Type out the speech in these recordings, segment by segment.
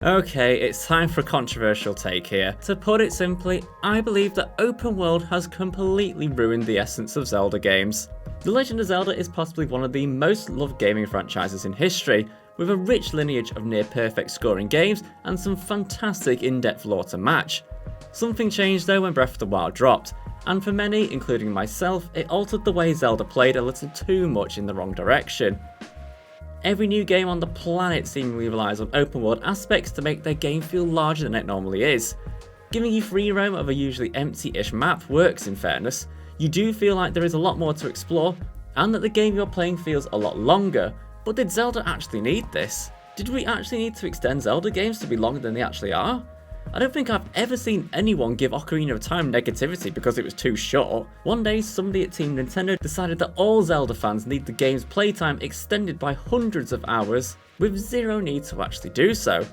Okay, it's time for a controversial take here. To put it simply, I believe that open world has completely ruined the essence of Zelda games. The Legend of Zelda is possibly one of the most loved gaming franchises in history, with a rich lineage of near perfect scoring games and some fantastic in-depth lore to match. Something changed though when Breath of the Wild dropped, and for many, including myself, it altered the way Zelda played a little too much in the wrong direction. Every new game on the planet seemingly relies on open world aspects to make their game feel larger than it normally is. Giving you free roam of a usually empty-ish map works in fairness. You do feel like there is a lot more to explore, and that the game you're playing feels a lot longer, but did Zelda actually need this? Did we actually need to extend Zelda games to be longer than they actually are? I don't think I've ever seen anyone give Ocarina of Time negativity because it was too short. One day, somebody at Team Nintendo decided that all Zelda fans need the game's playtime extended by hundreds of hours, with zero need to actually do so.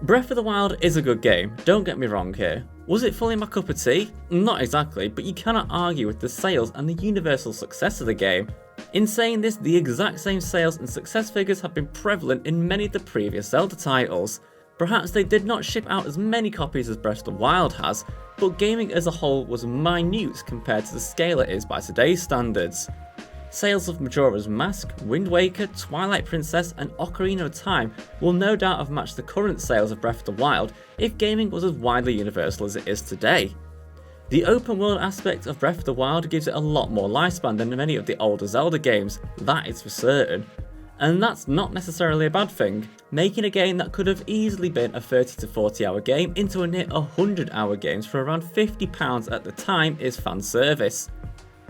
Breath of the Wild is a good game, don't get me wrong here. Was it fully my cup of tea? Not exactly, but you cannot argue with the sales and the universal success of the game. In saying this, the exact same sales and success figures have been prevalent in many of the previous Zelda titles. Perhaps they did not ship out as many copies as Breath of the Wild has, but gaming as a whole was minute compared to the scale it is by today's standards. Sales of Majora's Mask, Wind Waker, Twilight Princess and Ocarina of Time will no doubt have matched the current sales of Breath of the Wild if gaming was as widely universal as it is today. The open world aspect of Breath of the Wild gives it a lot more lifespan than many of the older Zelda games, that is for certain. And that's not necessarily a bad thing. Making a game that could have easily been a 30 to 40 hour game into a near 100 hour games for around £50 at the time is fan service.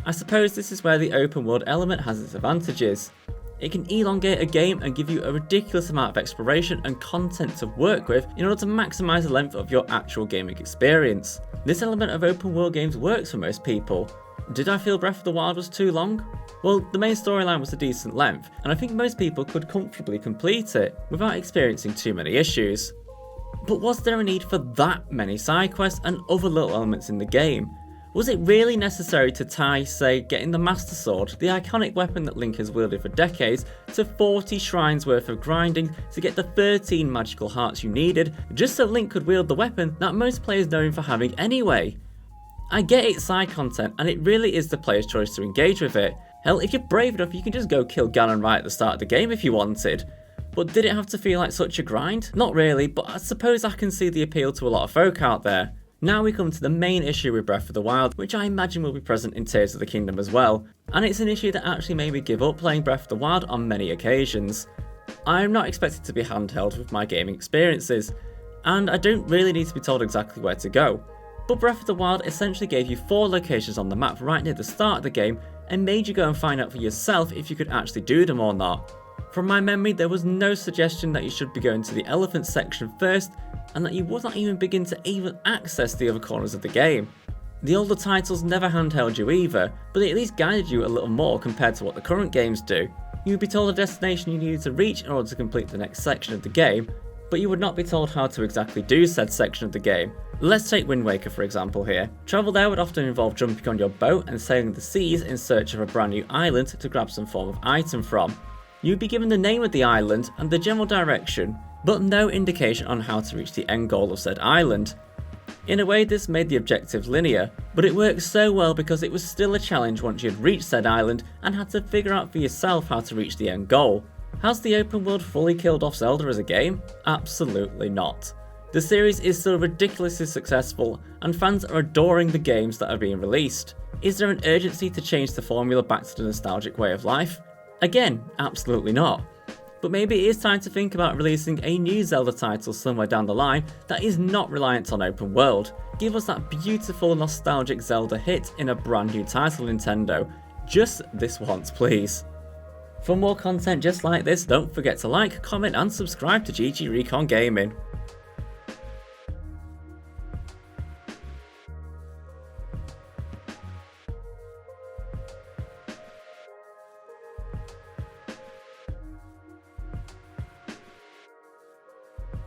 I suppose this is where the open world element has its advantages. It can elongate a game and give you a ridiculous amount of exploration and content to work with in order to maximise the length of your actual gaming experience. This element of open world games works for most people. Did I feel Breath of the Wild was too long? Well, the main storyline was a decent length, and I think most people could comfortably complete it without experiencing too many issues. But was there a need for that many side quests and other little elements in the game? Was it really necessary to tie, say, getting the Master Sword, the iconic weapon that Link has wielded for decades, to 40 shrines worth of grinding to get the 13 magical hearts you needed, just so Link could wield the weapon that most players know him for having anyway? I get it's side content, and it really is the player's choice to engage with it. Hell, if you're brave enough, you can just go kill Ganon right at the start of the game if you wanted. But did it have to feel like such a grind? Not really, but I suppose I can see the appeal to a lot of folk out there. Now we come to the main issue with Breath of the Wild, which I imagine will be present in Tears of the Kingdom as well, and it's an issue that actually made me give up playing Breath of the Wild on many occasions. I am not expected to be handheld with my gaming experiences, and I don't really need to be told exactly where to go. But Breath of the Wild essentially gave you 4 locations on the map right near the start of the game and made you go and find out for yourself if you could actually do them or not. From my memory, there was no suggestion that you should be going to the elephant section first, and that you would not even begin to even access the other corners of the game. The older titles never handheld you either, but they at least guided you a little more compared to what the current games do. You would be told a destination you needed to reach in order to complete the next section of the game, but you would not be told how to exactly do said section of the game. Let's take Wind Waker for example here. Travel there would often involve jumping on your boat and sailing the seas in search of a brand new island to grab some form of item from. You would be given the name of the island and the general direction, but no indication on how to reach the end goal of said island. In a way, this made the objective linear, but it worked so well because it was still a challenge once you had reached said island and had to figure out for yourself how to reach the end goal. Has the open world fully killed off Zelda as a game? Absolutely not. The series is still ridiculously successful, and fans are adoring the games that are being released. Is there an urgency to change the formula back to the nostalgic way of life? Again, absolutely not. But maybe it is time to think about releasing a new Zelda title somewhere down the line that is not reliant on open world. Give us that beautiful nostalgic Zelda hit in a brand new title, Nintendo. Just this once, please. For more content just like this, don't forget to like, comment and subscribe to GG Recon Gaming.